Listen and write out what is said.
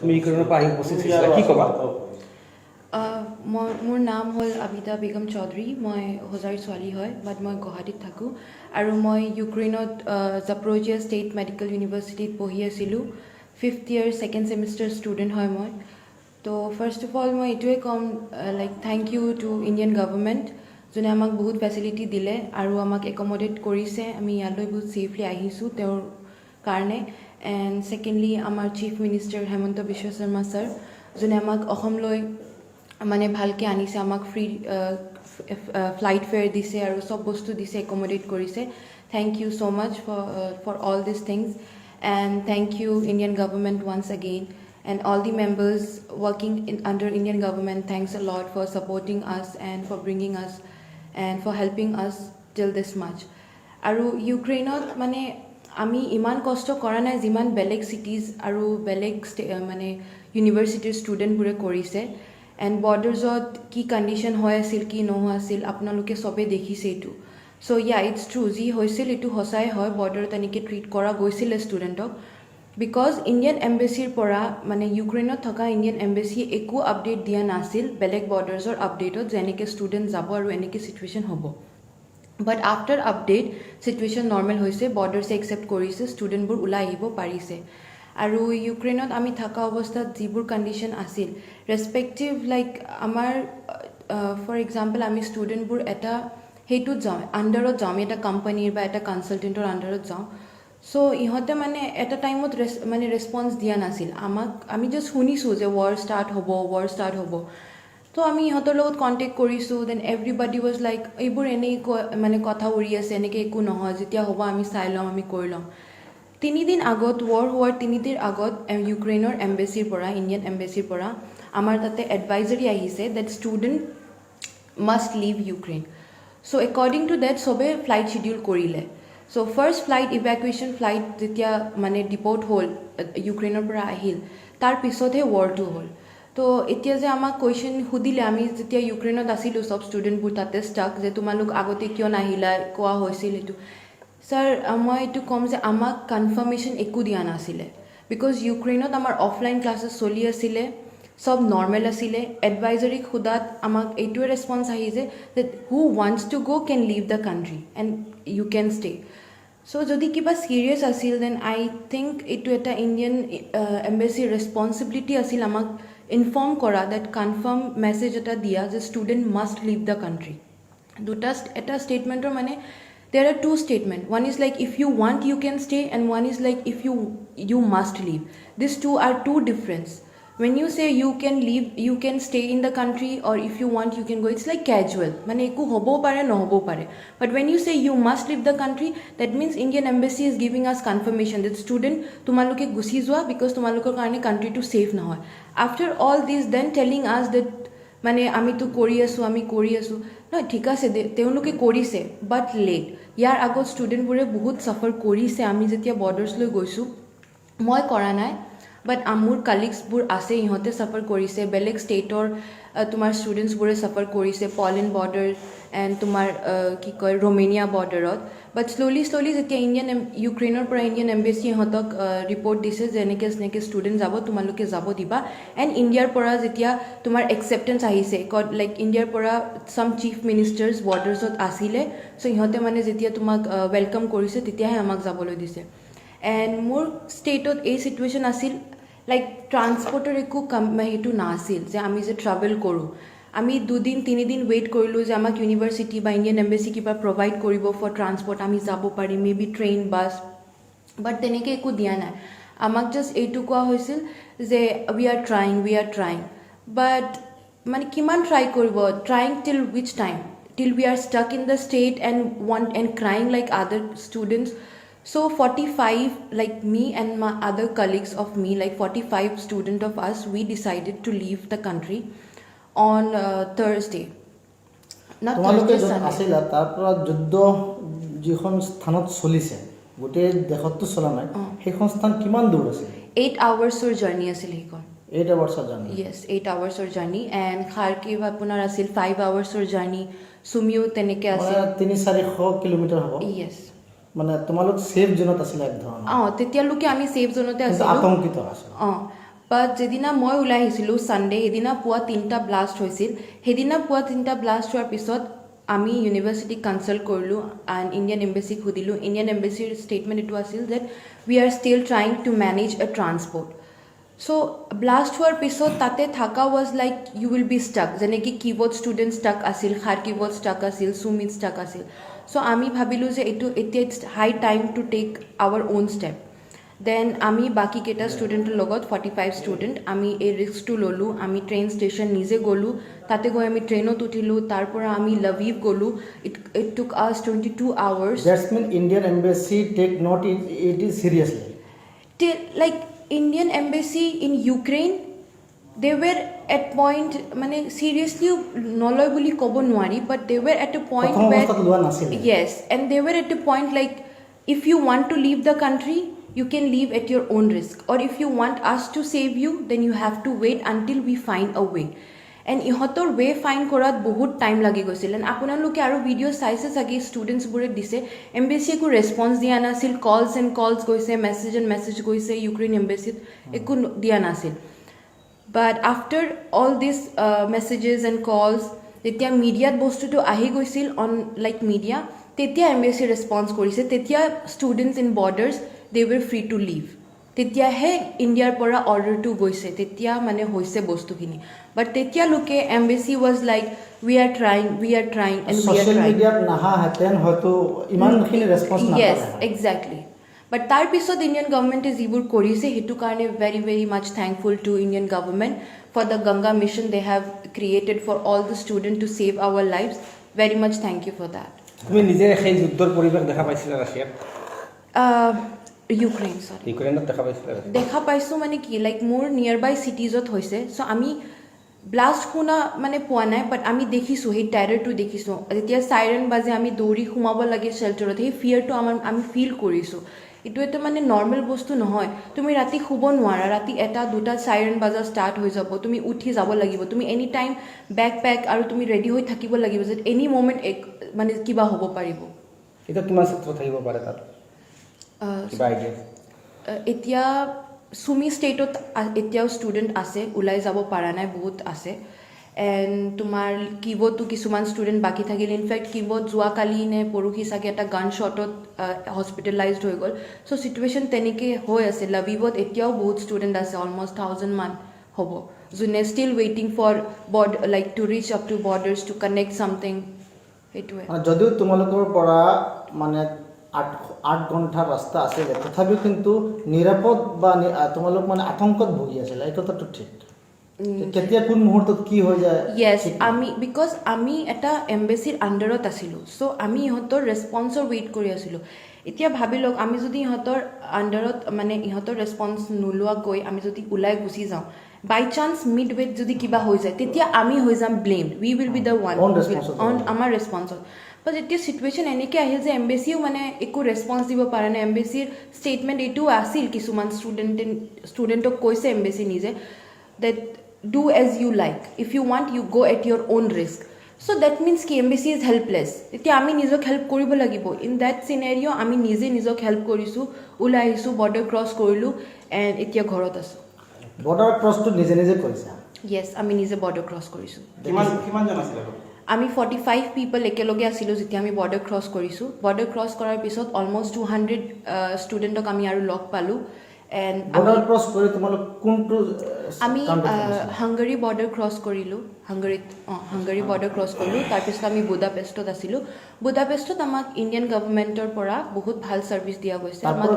তুমি ইউক্ৰেইনৰ পৰা আহি উপস্থিত হৈছিলা, কি ক'বা? মোৰ নাম হ'ল আবিদা বেগম চৌধুৰী। মই হোজাইৰ ছোৱালী হয়, বাট মই গুৱাহাটীত থাকোঁ। আৰু মই ইউক্ৰেইনত জাপৰোজিয়া ষ্টেট মেডিকেল ইউনিভাৰ্চিটিত পঢ়ি আছিলোঁ। 5th year 2nd semester student হয় মই। তো ফাৰ্ষ্ট অফ অল মই এইটোৱে ক'ম, like thank you to Indian government, যোনে আমাক বহুত ফেচিলিটি দিলে আৰু আমাক একমডেট কৰিছে। আমি ইয়ালৈ বহুত ছেফলি আহিছোঁ তেওঁৰ কাৰণে। এণ্ড ছেকেণ্ডলি আমাৰ chief minister Hemanta Biswa Sarma sir, যোনে আমাক অসমলৈ মানে ভালকৈ আনিছে, আমাক ফ্ৰী ফ্লাইট ফেয়াৰ দিছে আৰু চব বস্তু দিছে, একমডেট কৰিছে। Thank you so' much for all this things, and thank you Indian government once again, and all the members working under Indian government, thanks a lot for supporting us and for bringing us and for helping us till this much. আৰু ইউক্ৰেইনত মানে আমি ইমান কষ্ট কৰা নাই যিমান বেলেগ চিটিজ আৰু বেলেগ মানে ইউনিভাৰ্চিটিৰ ষ্টুডেণ্টবোৰে কৰিছে। এণ্ড বৰ্ডাৰ্ছত কি কণ্ডিশ্যন হৈ আছিল, কি নোহোৱা আছিল, আপোনালোকে চবেই দেখিছে এইটো। চ' ইটছ ট্ৰু, যি হৈছিল এইটো সঁচাই হয়, বৰ্ডাৰত এনেকৈ ট্ৰিট কৰা গৈছিলে ষ্টুডেণ্টক। বিকজ ইণ্ডিয়ান এম্বেচিৰ পৰা মানে ইউক্ৰেইনত থকা ইণ্ডিয়ান এম্বেচিয়ে একো আপডেট দিয়া নাছিল বেলেগ বৰ্ডাৰ্ছৰ আপডেটত, যে এনেকৈ ষ্টুডেণ্ট যাব আৰু এনেকৈ চিটুৱেশ্যন হ'ব। বাট আফটাৰ আপডেট চিটুৱেশ্যন নৰ্মেল হৈছে, বৰ্ডাৰ্ছে একচেপ্ট কৰিছে, ষ্টুডেণ্টবোৰ ওলাই আহিব পাৰিছে। আৰু ইউক্ৰেইনত আমি থকা অৱস্থাত যিবোৰ কণ্ডিশ্যন আছিল, ৰেচপেক্টিভ লাইক আমাৰ ফৰ এক্সাম্পল আমি ষ্টুডেণ্টবোৰ এটা সেইটোত যাওঁ, আণ্ডাৰত যাওঁ, আমি এটা কোম্পানীৰ বা এটা কনচালটেণ্টৰ আণ্ডাৰত যাওঁ। চ' ইহঁতে মানে এটা টাইমত মানে ৰেচপন্স দিয়া নাছিল আমাক। আমি জাষ্ট শুনিছোঁ যে ৱাৰ ষ্টাৰ্ট হ'ব। তো আমি ইহঁতৰ লগত কণ্টেক্ট কৰিছোঁ, দেন এভৰিবডি ৱাজ লাইক এইবোৰ এনেই মানে কথা উৰি আছে, এনেকৈ একো নহয়, যেতিয়া হ'ব আমি চাই ল'ম, আমি কৰি ল'ম। 3 দিন আগত, ৱাৰ হোৱাৰ 3 দিন আগত ইউক্ৰেইনৰ এম্বেচিৰ পৰা, ইণ্ডিয়ান এম্বেচিৰ পৰা আমাৰ তাতে এডভাইজাৰী আহিছে that student must leave Ukraine. So' according to that চবে ফ্লাইট শ্বিডিউল কৰিলে। So' first flight evacuation flight যেতিয়া মানে ডিপৰ্ট হ'ল, ইউক্ৰেইনৰ পৰা আহিল, তাৰ পিছতহে ৱাৰটো হ'ল। তো এতিয়া যে আমাক কুৱেশ্যন সুধিলে, আমি যেতিয়া ইউক্ৰেইনত আছিলোঁ চব ষ্টুডেণ্টবোৰ তাতে ষ্টাক, যে তোমালোক আগতে কিয় নাহিলা, কোৱা হৈছিল সেইটো। ছাৰ মই এইটো ক'ম যে আমাক কনফাৰ্মেশ্যন একো দিয়া নাছিলে, বিকজ ইউক্ৰেইনত আমাৰ অফলাইন ক্লাছেছ চলি আছিলে, চব নৰ্মেল আছিলে। এডভাইজাৰীক সোধাত আমাক এইটোৱে ৰেচপন্স আহিছে যে হু wants to go' can leave the country and you can stay. So' যদি কিবা ছিৰিয়াছ আছিল, দেন আই থিংক এইটো এটা ইণ্ডিয়ান এম্বেচিৰ ৰেচপন্সিবিলিটি আছিল আমাক ইনফৰ্ম কৰা, ডেট কনফাৰ্ম মেছেজ এটা দিয়া যে student must leave the country. এটা ষ্টেটমেণ্টৰ মানে there are 2 statements. One is like if you want you can stay, and one is like if you must leave. These two are two difference. When you say you can leave, you can stay in the country, or if you want you can go, it's like casual, mane eku hobo pare no hobo pare. But when you say you must leave the country, that means Indian embassy is giving us confirmation that student tumaloke gusi joa because tumalokor karone country to safe na hoy. After all this, then telling us that মানে আমি তো কৰি আছোঁ নহয়, ঠিক আছে তেওঁলোকে কৰিছে, বাট লেট। ইয়াৰ আগত ষ্টুডেণ্টবোৰে বহুত চাফাৰ কৰিছে। আমি যেতিয়া বৰ্ডাৰ্ছলৈ গৈছোঁ, মই কৰা নাই, বাট মোৰ কালিগছবোৰ আছে, ইহঁতে চাফাৰ কৰিছে। বেলেগ ষ্টেটৰ তোমাৰ ষ্টুডেণ্টছবোৰে চাফাৰ কৰিছে, পলেণ্ড বৰ্ডাৰ এণ্ড তোমাৰ কি কয় ৰোমেনিয়া বৰ্ডাৰত। বাট শ্ল'লি যেতিয়া ইউক্ৰেইনৰ পৰা ইণ্ডিয়ান এম্বেচি ইহঁতক ৰিপৰ্ট দিছে যে এনেকৈ ষ্টুডেণ্ট যাব, তোমালোকে যাব দিবা। এণ্ড ইণ্ডিয়াৰ পৰা যেতিয়া তোমাৰ একচেপ্টেঞ্চ আহিছে, লাইক ইণ্ডিয়াৰ পৰা চাম চিফ মিনিষ্টাৰ্ছ বৰ্ডাৰ্ছত আছিলে, চ' ইহঁতে মানে যেতিয়া তোমাক ৱেলকাম কৰিছে, তেতিয়াহে আমাক যাবলৈ দিছে। এণ্ড মোৰ ষ্টেটত এই চিটুৱেশ্যন আছিল, লাইক ট্ৰান্সপৰ্টৰ একো সেইটো নাছিল যে আমি যে ট্ৰাভেল কৰোঁ। আমি 2-3 দিন ৱেইট কৰিলোঁ যে আমাক ইউনিভাৰ্চিটি বা ইণ্ডিয়ান এম্বেচি কিবা প্ৰভাইড কৰিব ফৰ ট্ৰান্সপৰ্ট, আমি যাব পাৰিম, মে বি ট্ৰেইন বাছ, বাট তেনেকৈ একো দিয়া নাই। আমাক জাষ্ট এইটো কোৱা হৈছিল যে উই আৰ ট্ৰাইং, বাট মানে কিমান ট্ৰাই কৰিব, ট্ৰাইং টিল উইচ টাইম, টিল we are struck in the state and crying like আদাৰ students. So 45, like me and my other colleagues of me, like 45 students of us, we decided to leave the country on Thursday. Not Thursday, Sunday. আসিলা তাৰ পৰা যুদ্ধ যিখন স্থানত চলিছে, গোটেই দেশতো চলা নাই, সেইখন স্থান কিমান দূৰ আছিল? 8 hours জাৰ্ণি আছিল সেইখন। 8 hours journey? Yes, 8 hours journey. And Kharkiv আপোনাৰ আছিল 5 hours জাৰ্ণি। সুমিও তেনেকৈ আছিল, 300-400 কিলোমিটাৰ হ'ব। Yes. মানে তোমালোক সেফ জোনত আছিল এক ধৰণৰ? তেতিয়ালৈকে আমি সেফ জোনতে আছিলোঁ, আতংকিত আছিল। বাট যেদিনা মই ওলাই আহিছিলোঁ ছানডে সেইদিনা পুৱা 3টা ব্লাষ্ট হৈছিল সেইদিনা পুৱা 3টা ব্লাষ্ট হোৱাৰ পিছত আমি ইউনিভাৰ্চিটিক কনচাল্ট কৰিলোঁ এণ্ড ইণ্ডিয়ান এম্বেচিক সুধিলোঁ ইণ্ডিয়ান এম্বেচিৰ ষ্টেটমেণ্ট এইটো আছিল that we are still trying to manage a transport so' blast হোৱাৰ পিছত তাতে থকা was like you will be stuck যেনেকৈ কিবৰ্ড ষ্টুডেণ্ট ষ্টাক আছিল খাৰ্কিবত ষ্টাক আছিল সুমিত ষ্টাক আছিল চ' আমি ভাবিলোঁ যে এইটো এতিয়া it's high time to take our own step then আমি বাকী কেইটা ষ্টুডেণ্টৰ লগত 45 ষ্টুডেণ্ট আমি এই ৰিস্কটো ল'লোঁ আমি ট্ৰেইন ষ্টেচন নিজে গ'লোঁ তাতে গৈ আমি ট্ৰেইনত উঠিলোঁ তাৰ পৰা আমি লভিভ গ'লোঁ ইট টুক us 22 hours that's mean Indian embassy take not it is seriously like Indian embassy in Ukraine they were at point মানে seriously নলয় বুলি ক'ব নোৱাৰি but they were at a point where yes and they were at a point like if you want to leave the country you can leave at your own risk or if you want us to save you then you have to wait until we find a way and ইহঁতৰ ৱে fine কৰাত বহুত time লাগি গৈছিল and আপোনালোকে আৰু video' চাইছে চাগে ষ্টুডেণ্টছবোৰে দিছে এম্বেচি একো ৰেছপন্স দিয়া নাছিল কলছ গৈছে মেছেজ গৈছে ইউক্ৰেইন এম্বেচিত একো দিয়া নাছিল but after all this messages and calls যেতিয়া মিডিয়াত বস্তুটো আহি গৈছিল অন লাইক মিডিয়া তেতিয়া এম্বেচি ৰেছপন্স কৰিছে তেতিয়া students in borders they were free to leave তেতিয়াহে ইণ্ডিয়াৰ পৰা অৰ্ডাৰটো গৈছে তেতিয়া মানে হৈছে বস্তুখিনি বাট তেতিয়ালৈকে embassy was like we are trying and social মিডিয়াত নাহাহেঁতেন হয়তো ইমানখিনি ৰেছপন্স নাপালে য়েছ এক্সেক্টলি বাট তাৰপিছত ইণ্ডিয়ান গভৰ্ণমেণ্টে যিবোৰ কৰিছে সেইটো কাৰণে very very much thankful to Indian government for the Ganga mission they have created for all the student to save our lives very much thank you for that তুমি নিজে সেই যুদ্ধৰ পৰিৱেশ দেখা পাইছিলা ৰাছিয়াত ইউক্ৰেইনত দেখা পাইছোঁ মানে কি লাইক মোৰ নিয়াৰ বাই চিটিজত হৈছে চ' আমি ব্লাষ্ট শুনা মানে পোৱা নাই বাট আমি দেখিছোঁ সেই টেৰৰটো দেখিছোঁ যেতিয়া চাইৰেন বাজে আমি দৌৰি সোমাব লাগে শ্বেল্টাৰত সেই ফিয়াৰটো আমি ফিল কৰিছোঁ এইটো এটা মানে নৰ্মেল বস্তু নহয় তুমি ৰাতি শুব নোৱাৰা ৰাতি 1-2 চাইৰেন বাজা ষ্টাৰ্ট হৈ যাব তুমি উঠি যাব লাগিব তুমি এনি টাইম বেগ পেক আৰু তুমি ৰেডি হৈ থাকিব লাগিব যে এনি মমেণ্ট মানে কিবা হ'ব পাৰিব এতিয়া কিমান ছাত্ৰ থাকিব পাৰে তাত কিবা আইডিয়া এতিয়া সুমি ষ্টেটত এতিয়াও ষ্টুডেণ্ট আছে ওলাই যাব পৰা নাই বহুত আছে এণ্ড তোমাৰ কিবতো কিছুমান ষ্টুডেণ্ট বাকী থাকিল ইনফেক্ট কিবত যোৱাকালি নে পৰহি চাগে এটা গান শ্বটত হস্পিটেলাইজড হৈ গ'ল চ' চিটুৱেশ্যন তেনেকৈ হৈ আছে লভিভত এতিয়াও বহুত ষ্টুডেণ্ট আছে অলমষ্ট 1000 মান হ'ব যোনে ষ্টিল ৱেইটিং for like to reach up to borders to connect something সেইটোৱে যদিও তোমালোকৰ পৰা মানে 8 ঘণ্টাৰ ৰাস্তা আছিলে তথাপিও কিন্তু নিৰাপদ বা তোমালোক মানে আতংকত ভুগি আছিলে এই কথাটো ঠিক কেতিয়া কোন মুহূৰ্তত কি হৈ যায় য়েছ বিকজ আমি এটা এম্বেচিৰ আণ্ডাৰত আছিলোঁ চ' আমি ইহঁতৰ ৰেছপন্সৰ ৱেইট কৰি আছিলোঁ এতিয়া ভাবি লওক আমি যদি ইহঁতৰ আণ্ডাৰত মানে ইহঁতৰ ৰেছপন্স নোলোৱাকৈ আমি যদি ওলাই গুচি যাওঁ বাই চান্স মিড ৱেত যদি কিবা হৈ যায় তেতিয়া আমি হৈ যাম blamed we will be the one on আমাৰ ৰেছপন্সত বাট এতিয়া চিটুৱেশ্যন এনেকৈ আহিল যে এম্বেচিও মানে একো ৰেছপন্স দিব পৰা নাই এম্বেচিৰ ষ্টেটমেণ্ট এইটোও আছিল কিছুমান ষ্টুডেণ্টক কৈছে এম্বেচি নিজে that do as you like if you want you go' at your own risk so' that means কি এম্বেচি ইজ হেল্পলেছ এতিয়া আমি নিজক হেল্প কৰিব লাগিব ইন দেট চিনেৰিঅ' আমি নিজে নিজক হেল্প কৰিছোঁ ওলাই আহিছোঁ বৰ্ডাৰ ক্ৰছ কৰিলোঁ এণ্ড এতিয়া ঘৰত আছোঁ বৰ্ডাৰ ক্ৰছটো নিজে নিজে কৰিছা য়েছ আমি নিজে বৰ্ডাৰ ক্ৰছ কৰিছোঁ কিমানজন আছিলে আমি 45 পিপল একেলগে আছিলোঁ যেতিয়া আমি বৰ্ডাৰ ক্ৰছ কৰিছোঁ বৰ্ডাৰ ক্ৰছ কৰাৰ পিছত অলমষ্ট 200 ষ্টুডেণ্টক আমি আৰু লগ পালোঁ এণ্ড বৰ্ডাৰ ক্ৰছ কৰি তোমালোক কোনটো আমি হাংগাৰী বৰ্ডাৰ ক্ৰছ কৰিলোঁ হাংগাৰী বৰ্ডাৰ ক্ৰছ কৰিলোঁ তাৰপিছত আমি বুদাপেষ্টত আছিলোঁ বুদাপেষ্টত আমাক ইণ্ডিয়ান গভৰ্ণমেণ্টৰ পৰা বহুত ভাল ছাৰ্ভিচ দিয়া গৈছে আমাক